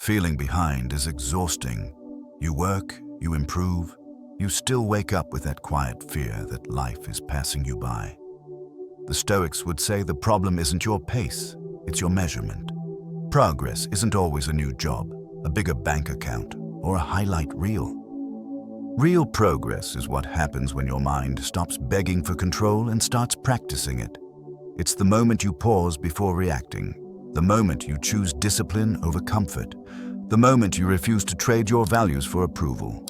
Feeling behind is exhausting. You work, you improve, you still wake up with that quiet fear that life is passing you by. The Stoics would say the problem isn't your pace, it's your measurement. Progress isn't always a new job, a bigger bank account, or a highlight reel. Real progress is what happens when your mind stops begging for control and starts practicing it. It's the moment you pause before reacting, the moment you choose discipline over comfort, the moment you refuse to trade your values for approval.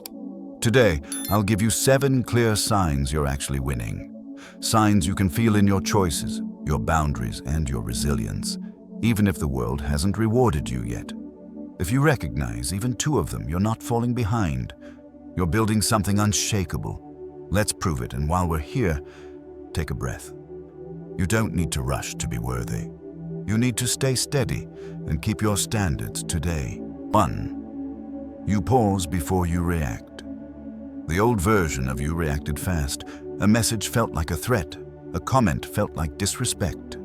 Today, I'll give you 7 clear signs you're actually winning. Signs you can feel in your choices, your boundaries, and your resilience, even if the world hasn't rewarded you yet. If you recognize even 2 of them, you're not falling behind. You're building something unshakable. Let's prove it, and while we're here, take a breath. You don't need to rush to be worthy. You need to stay steady and keep your standards today. 1. You pause before you react. The old version of you reacted fast. A message felt like a threat. A comment felt like disrespect.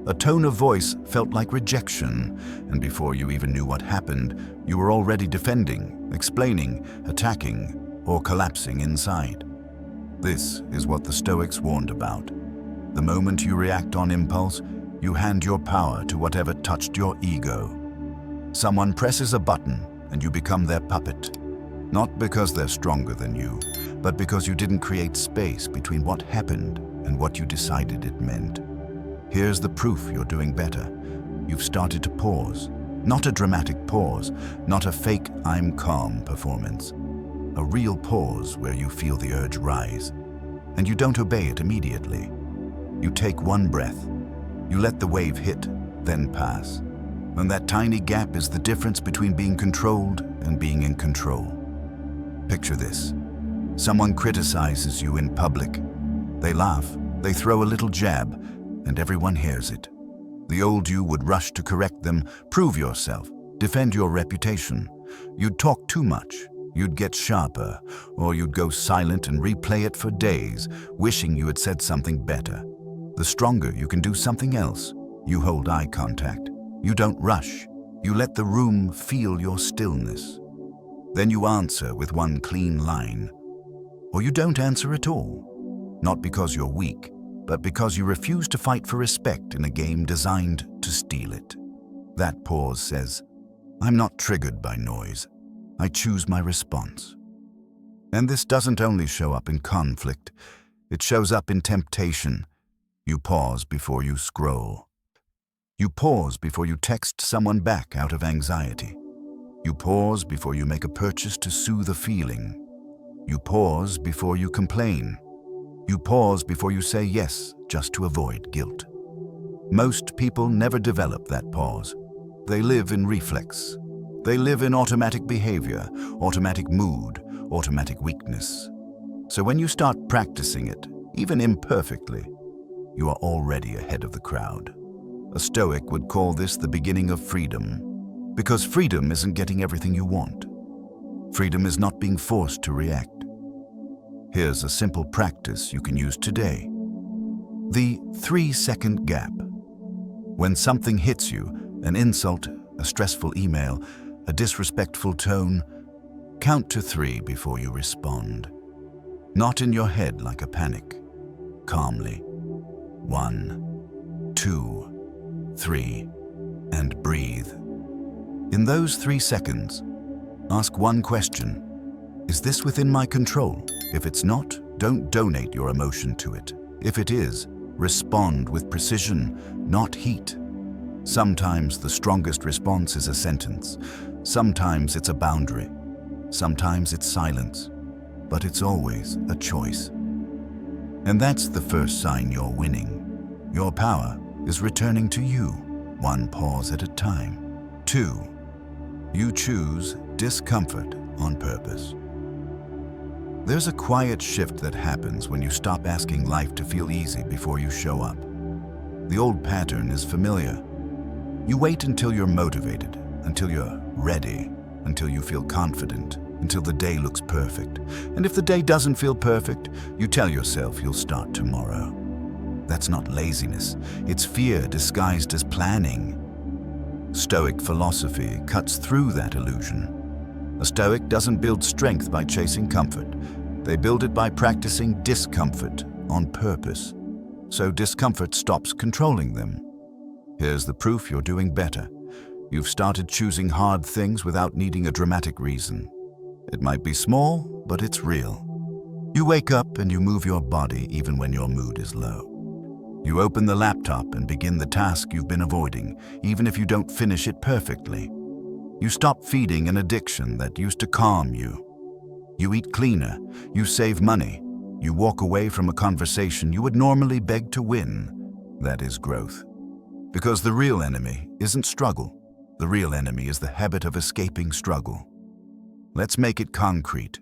A tone of voice felt like rejection. And before you even knew what happened, you were already defending, explaining, attacking, or collapsing inside. This is what the Stoics warned about. The moment you react on impulse, you hand your power to whatever touched your ego. Someone presses a button and you become their puppet. Not because they're stronger than you, but because you didn't create space between what happened and what you decided it meant. Here's the proof you're doing better. You've started to pause. Not a dramatic pause, not a fake "I'm calm" performance. A real pause where you feel the urge rise. And you don't obey it immediately. You take one breath. You let the wave hit, then pass. And that tiny gap is the difference between being controlled and being in control. Picture this. Someone criticizes you in public. They laugh, they throw a little jab, and everyone hears it. The old you would rush to correct them, prove yourself, defend your reputation. You'd talk too much, you'd get sharper, or you'd go silent and replay it for days, wishing you had said something better. The stronger you can do something else. You hold eye contact. You don't rush. You let the room feel your stillness. Then you answer with one clean line. Or you don't answer at all. Not because you're weak, but because you refuse to fight for respect in a game designed to steal it. That pause says, I'm not triggered by noise. I choose my response. And this doesn't only show up in conflict, it shows up in temptation. You pause before you scroll. You pause before you text someone back out of anxiety. You pause before you make a purchase to soothe a feeling. You pause before you complain. You pause before you say yes just to avoid guilt. Most people never develop that pause. They live in reflex. They live in automatic behavior, automatic mood, automatic weakness. So when you start practicing it, even imperfectly, you are already ahead of the crowd. A Stoic would call this the beginning of freedom, because freedom isn't getting everything you want. Freedom is not being forced to react. Here's a simple practice you can use today. The 3-second gap. When something hits you, an insult, a stressful email, a disrespectful tone, count to 3 before you respond. Not in your head like a panic. Calmly. 1, 2, 3, and breathe. In those 3 seconds, ask one question. Is this within my control? If it's not, don't donate your emotion to it. If it is, respond with precision, not heat. Sometimes the strongest response is a sentence. Sometimes it's a boundary. Sometimes it's silence. But it's always a choice. And that's the first sign you're winning. Your power is returning to you, one pause at a time. 2. You choose discomfort on purpose. There's a quiet shift that happens when you stop asking life to feel easy before you show up. The old pattern is familiar. You wait until you're motivated, until you're ready, until you feel confident, until the day looks perfect. And if the day doesn't feel perfect, you tell yourself you'll start tomorrow. That's not laziness. It's fear disguised as planning. Stoic philosophy cuts through that illusion. A Stoic doesn't build strength by chasing comfort. They build it by practicing discomfort on purpose, so discomfort stops controlling them. Here's the proof you're doing better. You've started choosing hard things without needing a dramatic reason. It might be small, but it's real. You wake up and you move your body even when your mood is low. You open the laptop and begin the task you've been avoiding, even if you don't finish it perfectly. You stop feeding an addiction that used to calm you. You eat cleaner, you save money, you walk away from a conversation you would normally beg to win. That is growth. Because the real enemy isn't struggle. The real enemy is the habit of escaping struggle. Let's make it concrete.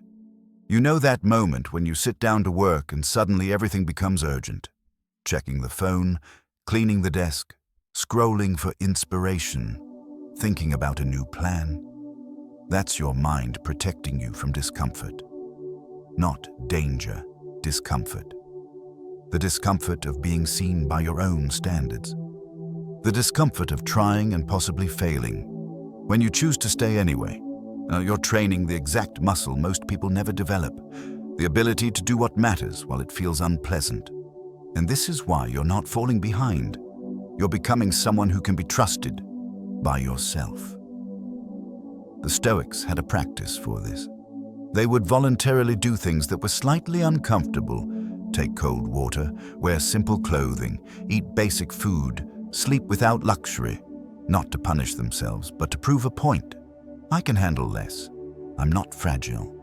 You know that moment when you sit down to work and suddenly everything becomes urgent. Checking the phone, cleaning the desk, scrolling for inspiration, thinking about a new plan. That's your mind protecting you from discomfort. Not danger, discomfort. The discomfort of being seen by your own standards. The discomfort of trying and possibly failing. When you choose to stay anyway, you're training the exact muscle most people never develop, the ability to do what matters while it feels unpleasant. And this is why you're not falling behind. You're becoming someone who can be trusted by yourself. The Stoics had a practice for this. They would voluntarily do things that were slightly uncomfortable. Take cold water, wear simple clothing, eat basic food, sleep without luxury, not to punish themselves, but to prove a point. I can handle less. I'm not fragile.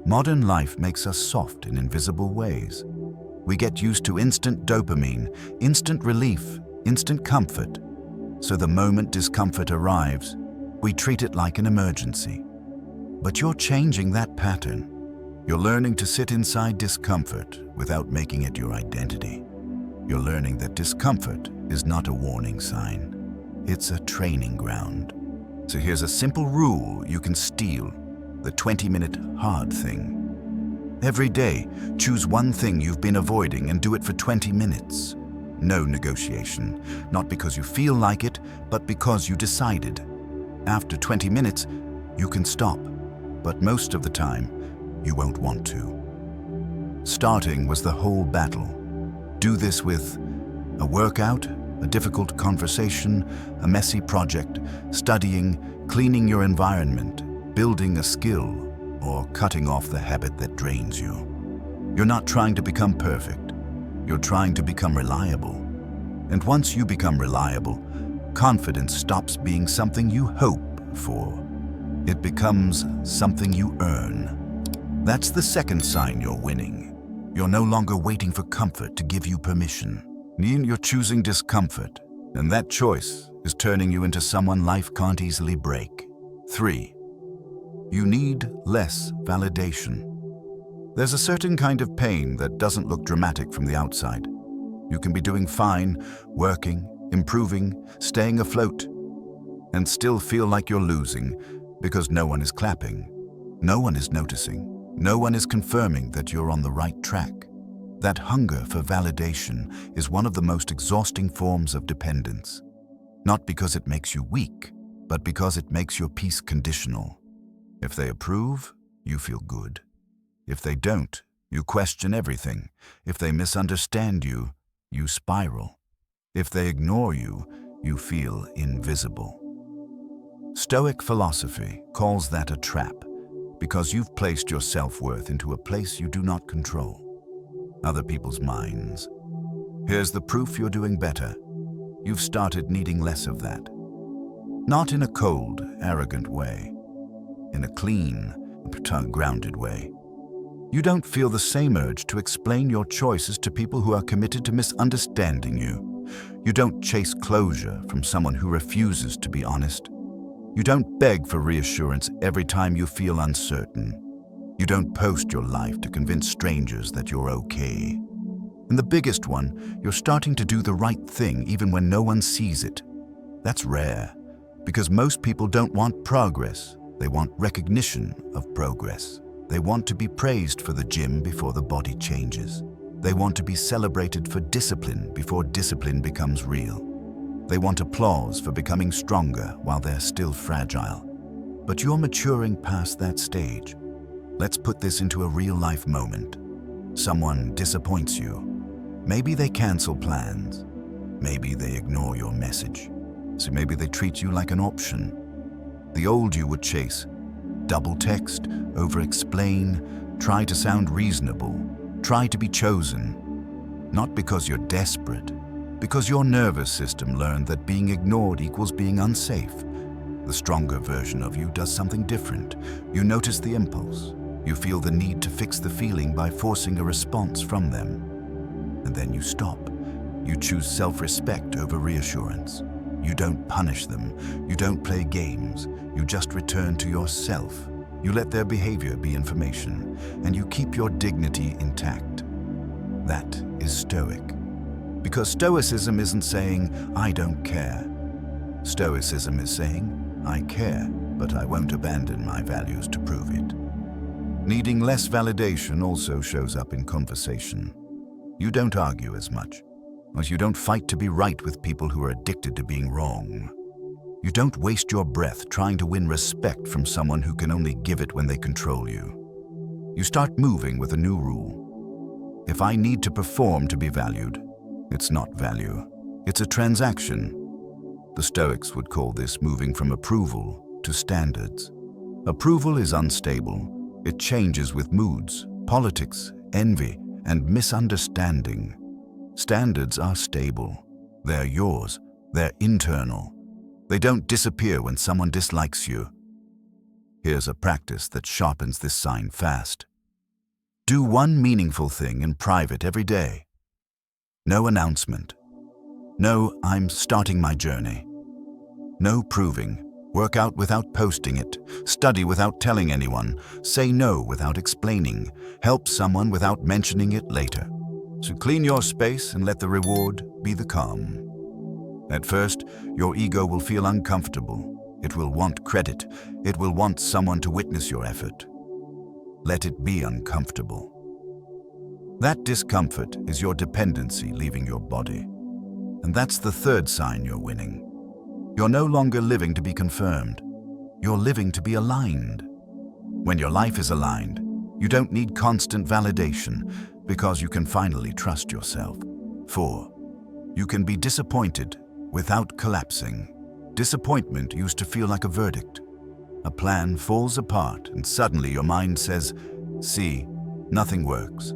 Modern life makes us soft in invisible ways. We get used to instant dopamine, instant relief, instant comfort. So the moment discomfort arrives, we treat it like an emergency. But you're changing that pattern. You're learning to sit inside discomfort without making it your identity. You're learning that discomfort is not a warning sign. It's a training ground. So here's a simple rule you can steal, the 20-minute hard thing. Every day, choose one thing you've been avoiding and do it for 20 minutes. No negotiation, not because you feel like it, but because you decided. After 20 minutes, you can stop, but most of the time, you won't want to. Starting was the whole battle. Do this with a workout, a difficult conversation, a messy project, studying, cleaning your environment, building a skill, or cutting off the habit that drains you. You're not trying to become perfect. You're trying to become reliable. And once you become reliable, confidence stops being something you hope for. It becomes something you earn. That's the second sign you're winning. You're no longer waiting for comfort to give you permission. You're choosing discomfort, and that choice is turning you into someone life can't easily break. 3. You need less validation. There's a certain kind of pain that doesn't look dramatic from the outside. You can be doing fine, working, improving, staying afloat, and still feel like you're losing because no one is clapping, no one is noticing, no one is confirming that you're on the right track. That hunger for validation is one of the most exhausting forms of dependence. Not because it makes you weak, but because it makes your peace conditional. If they approve, you feel good. If they don't, you question everything. If they misunderstand you, you spiral. If they ignore you, you feel invisible. Stoic philosophy calls that a trap because you've placed your self-worth into a place you do not control. Other people's minds. Here's the proof you're doing better. You've started needing less of that. Not in a cold, arrogant way. In a clean, grounded way. You don't feel the same urge to explain your choices to people who are committed to misunderstanding you. You don't chase closure from someone who refuses to be honest. You don't beg for reassurance every time you feel uncertain. You don't post your life to convince strangers that you're okay. And the biggest one, you're starting to do the right thing even when no one sees it. That's rare, because most people don't want progress. They want recognition of progress. They want to be praised for the gym before the body changes. They want to be celebrated for discipline before discipline becomes real. They want applause for becoming stronger while they're still fragile. But you're maturing past that stage. Let's put this into a real-life moment. Someone disappoints you. Maybe they cancel plans. Maybe they ignore your message. So maybe they treat you like an option. The old you would chase, double text, over-explain, try to sound reasonable, try to be chosen. Not because you're desperate, because your nervous system learned that being ignored equals being unsafe. The stronger version of you does something different. You notice the impulse. You feel the need to fix the feeling by forcing a response from them. And then you stop. You choose self-respect over reassurance. You don't punish them. You don't play games. You just return to yourself. You let their behavior be information, and you keep your dignity intact. That is Stoic. Because Stoicism isn't saying, I don't care. Stoicism is saying, I care, but I won't abandon my values to prove it. Needing less validation also shows up in conversation. You don't argue as much, or you don't fight to be right with people who are addicted to being wrong. You don't waste your breath trying to win respect from someone who can only give it when they control you. You start moving with a new rule. If I need to perform to be valued, it's not value, it's a transaction. The Stoics would call this moving from approval to standards. Approval is unstable. It changes with moods, politics, envy, and misunderstanding. Standards are stable. They're yours. They're internal. They don't disappear when someone dislikes you. Here's a practice that sharpens this sign fast. Do one meaningful thing in private every day. No announcement. No, I'm starting my journey. No proving. Work out without posting it. Study without telling anyone. Say no without explaining. Help someone without mentioning it later. So clean your space and let the reward be the calm. At first, your ego will feel uncomfortable. It will want credit. It will want someone to witness your effort. Let it be uncomfortable. That discomfort is your dependency leaving your body. And that's the third sign you're winning. You're no longer living to be confirmed. You're living to be aligned. When your life is aligned, you don't need constant validation because you can finally trust yourself. 4. You can be disappointed without collapsing. Disappointment used to feel like a verdict. A plan falls apart and suddenly your mind says, see, nothing works.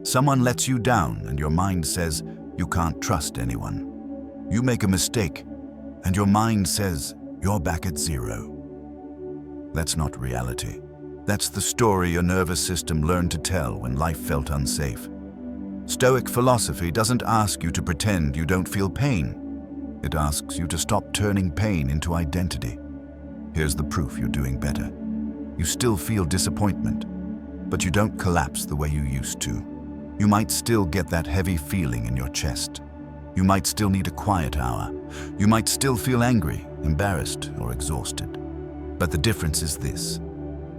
Someone lets you down and your mind says, you can't trust anyone. You make a mistake and your mind says, you're back at zero. That's not reality. That's the story your nervous system learned to tell when life felt unsafe. Stoic philosophy doesn't ask you to pretend you don't feel pain. It asks you to stop turning pain into identity. Here's the proof you're doing better. You still feel disappointment, but you don't collapse the way you used to. You might still get that heavy feeling in your chest. You might still need a quiet hour. You might still feel angry, embarrassed, or exhausted. But the difference is this.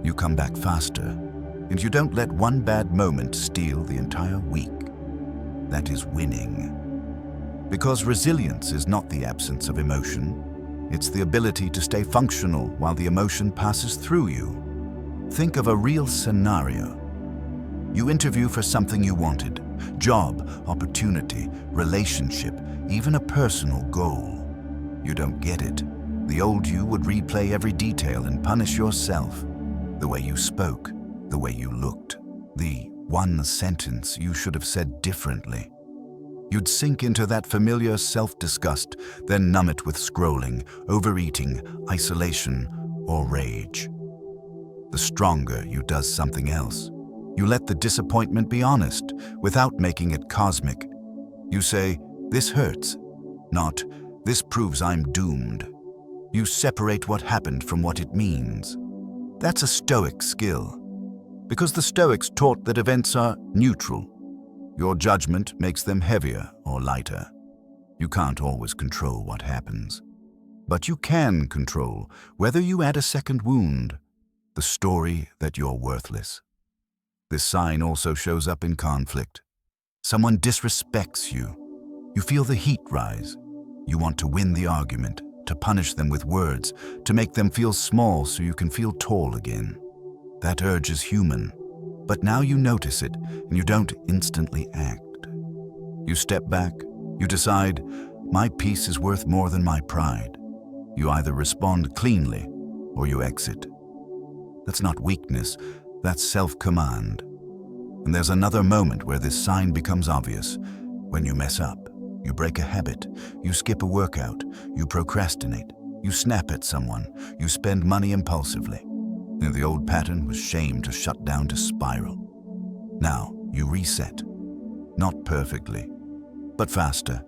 You come back faster, and you don't let one bad moment steal the entire week. That is winning. Because resilience is not the absence of emotion. It's the ability to stay functional while the emotion passes through you. Think of a real scenario. You interview for something you wanted. Job, opportunity, relationship, even a personal goal. You don't get it. The old you would replay every detail and punish yourself. The way you spoke, the way you looked, the one sentence you should have said differently. You'd sink into that familiar self-disgust, then numb it with scrolling, overeating, isolation, or rage. The stronger you does something else. You let the disappointment be honest, without making it cosmic. You say, this hurts, not, this proves I'm doomed. You separate what happened from what it means. That's a Stoic skill. Because the Stoics taught that events are neutral. Your judgment makes them heavier or lighter. You can't always control what happens. But you can control whether you add a second wound, the story that you're worthless. This sign also shows up in conflict. Someone disrespects you. You feel the heat rise. You want to win the argument, to punish them with words, to make them feel small so you can feel tall again. That urge is human, but now you notice it and you don't instantly act. You step back, you decide, my peace is worth more than my pride. You either respond cleanly or you exit. That's not weakness, that's self-command. And there's another moment where this sign becomes obvious. When you mess up, you break a habit, you skip a workout, you procrastinate, you snap at someone, you spend money impulsively. And the old pattern was shame to shut down to spiral. Now you reset. Not perfectly, but faster.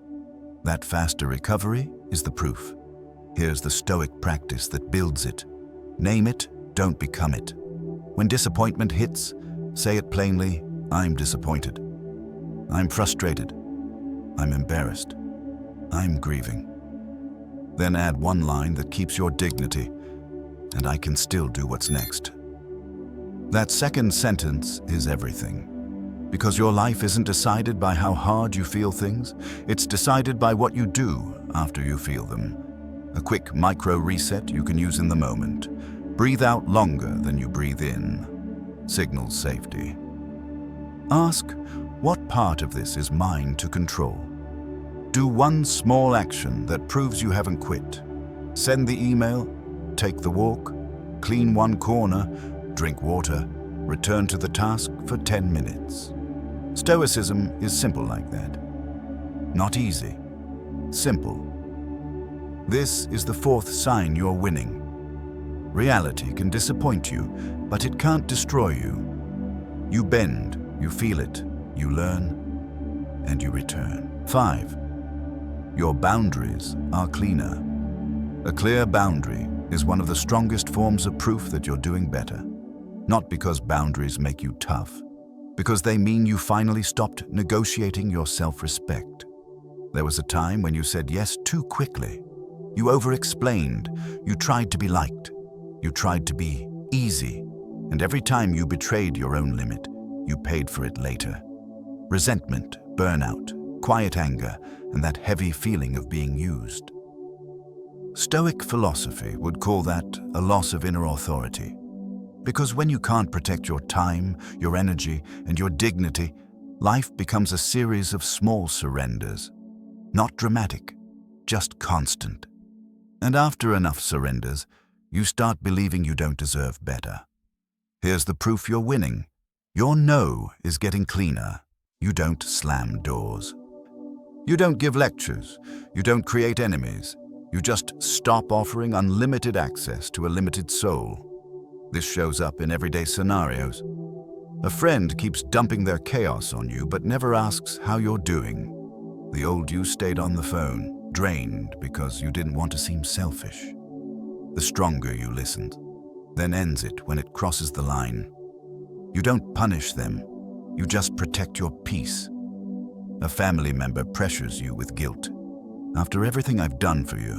That faster recovery is the proof. Here's the Stoic practice that builds it. Name it, don't become it. When disappointment hits, say it plainly, I'm disappointed. I'm frustrated. I'm embarrassed. I'm grieving. Then add one line that keeps your dignity, and I can still do what's next. That second sentence is everything. Because your life isn't decided by how hard you feel things, it's decided by what you do after you feel them. A quick micro reset you can use in the moment. Breathe out longer than you breathe in. Signals safety. Ask, what part of this is mine to control? Do one small action that proves you haven't quit. Send the email, take the walk, clean one corner, drink water, return to the task for 10 minutes. Stoicism is simple like that. Not easy. Simple. This is the fourth sign you're winning. Reality can disappoint you, but it can't destroy you. You bend, you feel it, you learn, and you return. 5. Your boundaries are cleaner. A clear boundary is one of the strongest forms of proof that you're doing better. Not because boundaries make you tough, because they mean you finally stopped negotiating your self-respect. There was a time when you said yes too quickly. You over-explained, you tried to be liked, you tried to be easy, and every time you betrayed your own limit, you paid for it later. Resentment, burnout, quiet anger, and that heavy feeling of being used. Stoic philosophy would call that a loss of inner authority. Because when you can't protect your time, your energy, and your dignity, life becomes a series of small surrenders. Not dramatic, just constant. And after enough surrenders, you start believing you don't deserve better. Here's the proof you're winning. Your no is getting cleaner. You don't slam doors. You don't give lectures. You don't create enemies. You just stop offering unlimited access to a limited soul. This shows up in everyday scenarios. A friend keeps dumping their chaos on you but never asks how you're doing. The old you stayed on the phone, drained because you didn't want to seem selfish. The stronger you listened, then ends it when it crosses the line. You don't punish them, you just protect your peace. A family member pressures you with guilt. After everything I've done for you.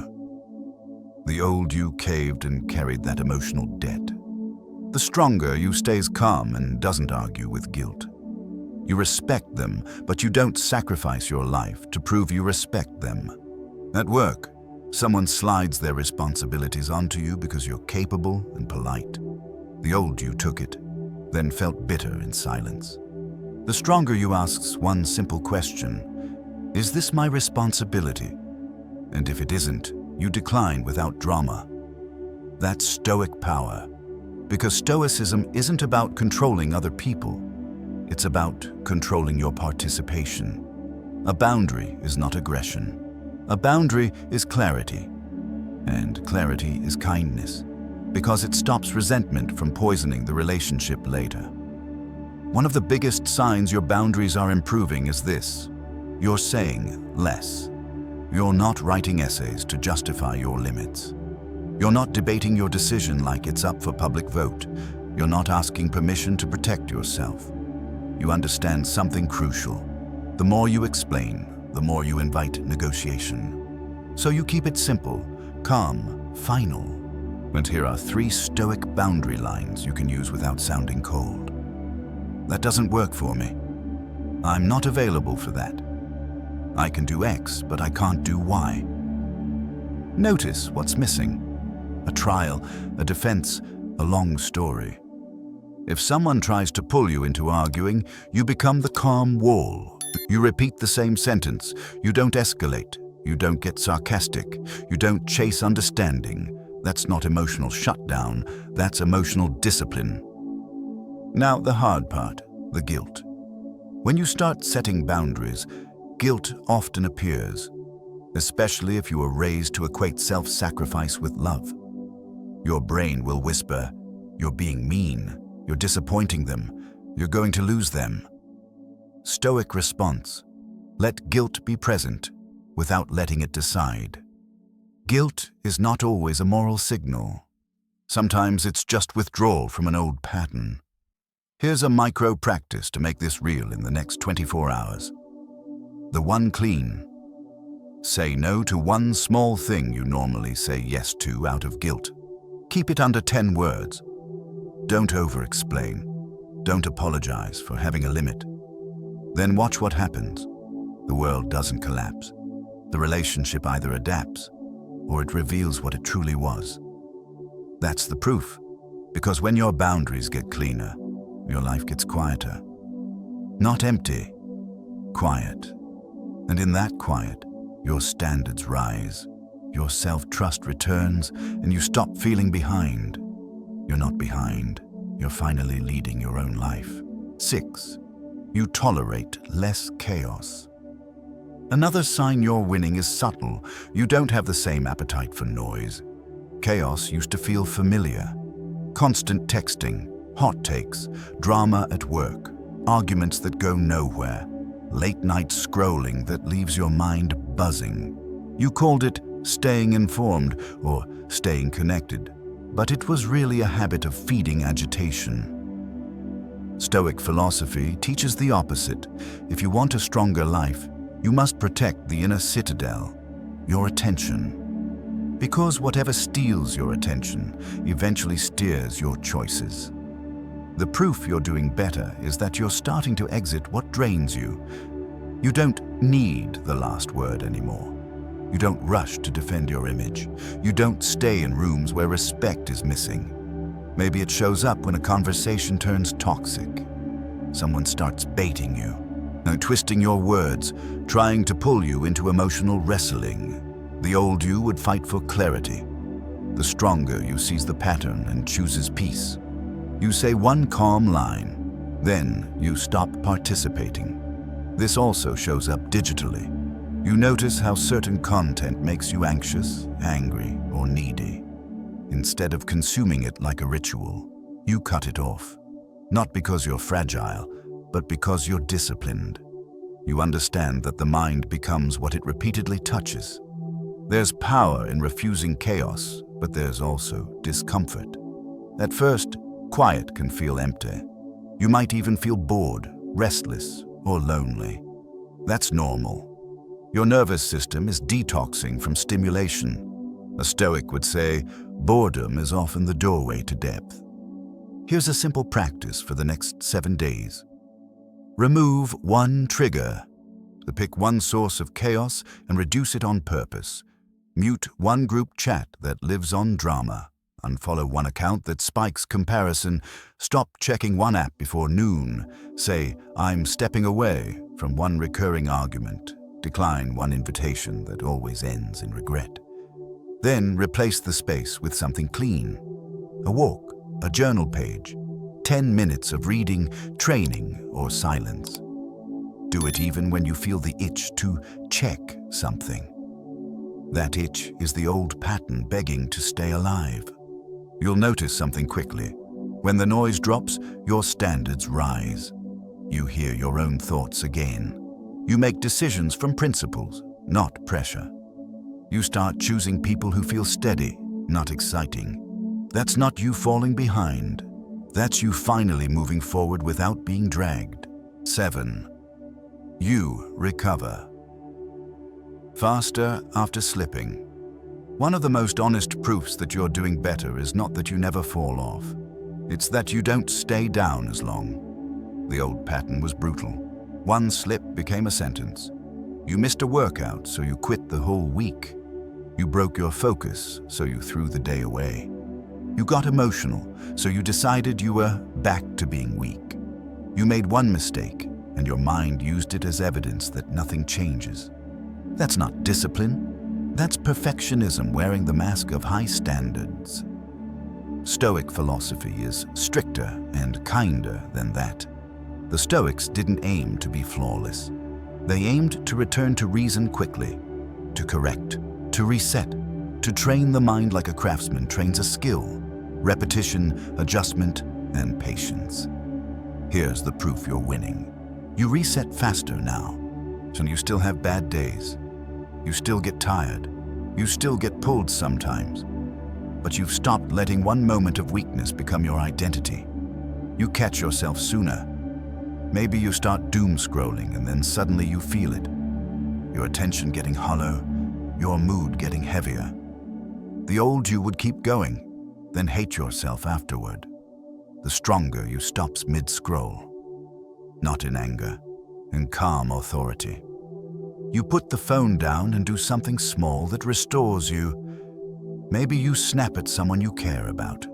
The old you caved and carried that emotional debt. The stronger you stays calm and doesn't argue with guilt. You respect them, but you don't sacrifice your life to prove you respect them. At work, someone slides their responsibilities onto you because you're capable and polite. The old you took it, then felt bitter in silence. The stronger you asks one simple question, is this my responsibility? And if it isn't, you decline without drama. That's Stoic power. Because Stoicism isn't about controlling other people. It's about controlling your participation. A boundary is not aggression. A boundary is clarity. And clarity is kindness, because it stops resentment from poisoning the relationship later. One of the biggest signs your boundaries are improving is this. You're saying less. You're not writing essays to justify your limits. You're not debating your decision like it's up for public vote. You're not asking permission to protect yourself. You understand something crucial. The more you explain, the more you invite negotiation. So you keep it simple, calm, final. And here are 3 Stoic boundary lines you can use without sounding cold. That doesn't work for me. I'm not available for that. I can do X, but I can't do Y. Notice what's missing. A trial, a defense, a long story. If someone tries to pull you into arguing, you become the calm wall. You repeat the same sentence. You don't escalate. You don't get sarcastic. You don't chase understanding. That's not emotional shutdown. That's emotional discipline. Now, the hard part, the guilt. When you start setting boundaries, guilt often appears, especially if you were raised to equate self-sacrifice with love. Your brain will whisper, "You're being mean. You're disappointing them. You're going to lose them." Stoic response: let guilt be present without letting it decide. Guilt is not always a moral signal. Sometimes it's just withdrawal from an old pattern. Here's a micro practice to make this real in the next 24 hours. The one clean. Say no to one small thing you normally say yes to out of guilt. Keep it under 10 words. Don't over-explain. Don't apologize for having a limit. Then watch what happens. The world doesn't collapse. The relationship either adapts or it reveals what it truly was. That's the proof, because when your boundaries get cleaner, your life gets quieter. Not empty, quiet. And in that quiet, your standards rise, your self-trust returns, and you stop feeling behind. You're not behind. You're finally leading your own life. 6. You tolerate less chaos. Another sign you're winning is subtle. You don't have the same appetite for noise. Chaos used to feel familiar. Constant texting, hot takes, drama at work, arguments that go nowhere, late-night scrolling that leaves your mind buzzing. You called it staying informed or staying connected, but it was really a habit of feeding agitation. Stoic philosophy teaches the opposite. If you want a stronger life, you must protect the inner citadel, your attention. Because whatever steals your attention eventually steers your choices. The proof you're doing better is that you're starting to exit what drains you. You don't need the last word anymore. You don't rush to defend your image. You don't stay in rooms where respect is missing. Maybe it shows up when a conversation turns toxic. Someone starts baiting you, twisting your words, trying to pull you into emotional wrestling. The old you would fight for clarity. The stronger you sees the pattern and chooses peace. You say one calm line, then you stop participating. This also shows up digitally. You notice how certain content makes you anxious, angry, or needy. Instead of consuming it like a ritual, you cut it off. Not because you're fragile, but because you're disciplined. You understand that the mind becomes what it repeatedly touches. There's power in refusing chaos, but there's also discomfort. At first, quiet can feel empty. You might even feel bored, restless, or lonely. That's normal. Your nervous system is detoxing from stimulation. A Stoic would say, boredom is often the doorway to depth. Here's a simple practice for the next 7 days. Remove one trigger. Pick one source of chaos and reduce it on purpose. Mute one group chat that lives on drama. Unfollow one account that spikes comparison. Stop checking one app before noon. Say, I'm stepping away from one recurring argument. Decline one invitation that always ends in regret. Then replace the space with something clean. A walk, a journal page, 10 minutes of reading, training, or silence. Do it even when you feel the itch to check something. That itch is the old pattern begging to stay alive. You'll notice something quickly. When the noise drops, your standards rise. You hear your own thoughts again. You make decisions from principles, not pressure. You start choosing people who feel steady, not exciting. That's not you falling behind. That's you finally moving forward without being dragged. 7. You recover. Faster after slipping. One of the most honest proofs that you're doing better is not that you never fall off. It's that you don't stay down as long. The old pattern was brutal. One slip became a sentence. You missed a workout, so you quit the whole week. You broke your focus, so you threw the day away. You got emotional, so you decided you were back to being weak. You made one mistake, and your mind used it as evidence that nothing changes. That's not discipline. That's perfectionism wearing the mask of high standards. Stoic philosophy is stricter and kinder than that. The Stoics didn't aim to be flawless. They aimed to return to reason quickly, to correct, to reset, to train the mind like a craftsman trains a skill: repetition, adjustment, and patience. Here's the proof you're winning. You reset faster now, so you still have bad days. You still get tired. You still get pulled sometimes. But you've stopped letting one moment of weakness become your identity. You catch yourself sooner. Maybe you start doom scrolling and then suddenly you feel it. Your attention getting hollow, your mood getting heavier. The old you would keep going, then hate yourself afterward. The stronger you stops mid-scroll. Not in anger, in calm authority. You put the phone down and do something small that restores you. Maybe you snap at someone you care about.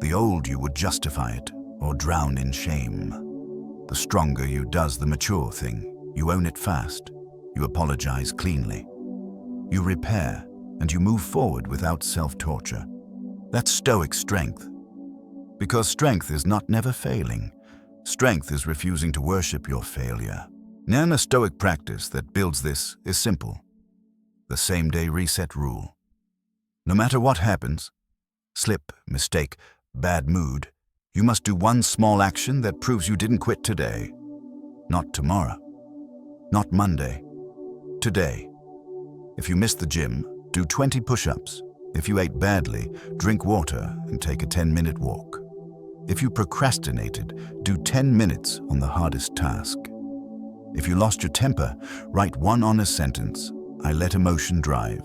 The old you would justify it or drown in shame. The stronger you does the mature thing. You own it fast. You apologize cleanly. You repair and you move forward without self-torture. That's Stoic strength. Because strength is not never failing. Strength is refusing to worship your failure. A Stoic practice that builds this is simple. The same-day reset rule. No matter what happens, slip, mistake, bad mood, you must do one small action that proves you didn't quit today. Not tomorrow. Not Monday. Today. If you missed the gym, do 20 push-ups. If you ate badly, drink water and take a 10-minute walk. If you procrastinated, do 10 minutes on the hardest task. If you lost your temper, write one honest sentence. I let emotion drive.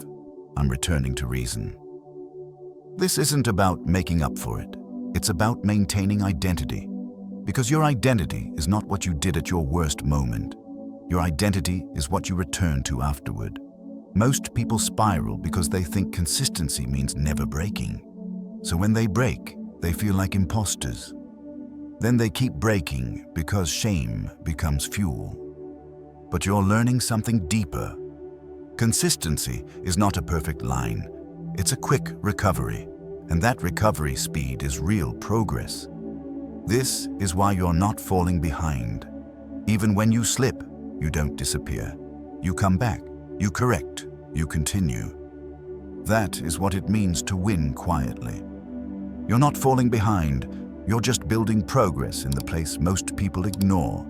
I'm returning to reason. This isn't about making up for it. It's about maintaining identity. Because your identity is not what you did at your worst moment. Your identity is what you return to afterward. Most people spiral because they think consistency means never breaking. So when they break, they feel like imposters. Then they keep breaking because shame becomes fuel. But you're learning something deeper. Consistency is not a perfect line. It's a quick recovery, and that recovery speed is real progress. This is why you're not falling behind. Even when you slip, you don't disappear. You come back, you correct, you continue. That is what it means to win quietly. You're not falling behind, you're just building progress in the place most people ignore,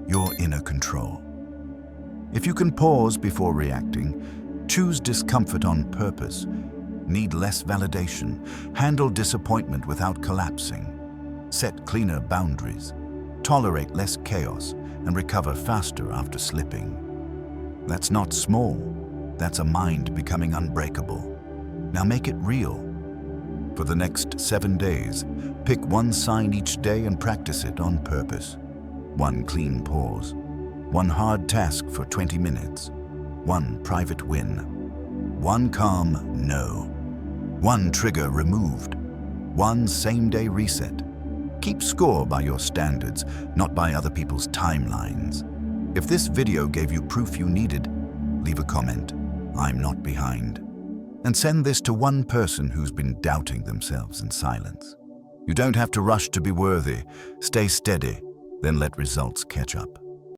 your inner control. If you can pause before reacting, choose discomfort on purpose, need less validation, handle disappointment without collapsing, set cleaner boundaries, tolerate less chaos, and recover faster after slipping. That's not small. That's a mind becoming unbreakable. Now make it real. For the next 7 days, pick one sign each day and practice it on purpose. One clean pause. One hard task for 20 minutes. One private win. One calm no. One trigger removed. One same-day reset. Keep score by your standards, not by other people's timelines. If this video gave you proof you needed, leave a comment. I'm not behind. And send this to one person who's been doubting themselves in silence. You don't have to rush to be worthy. Stay steady, then let results catch up.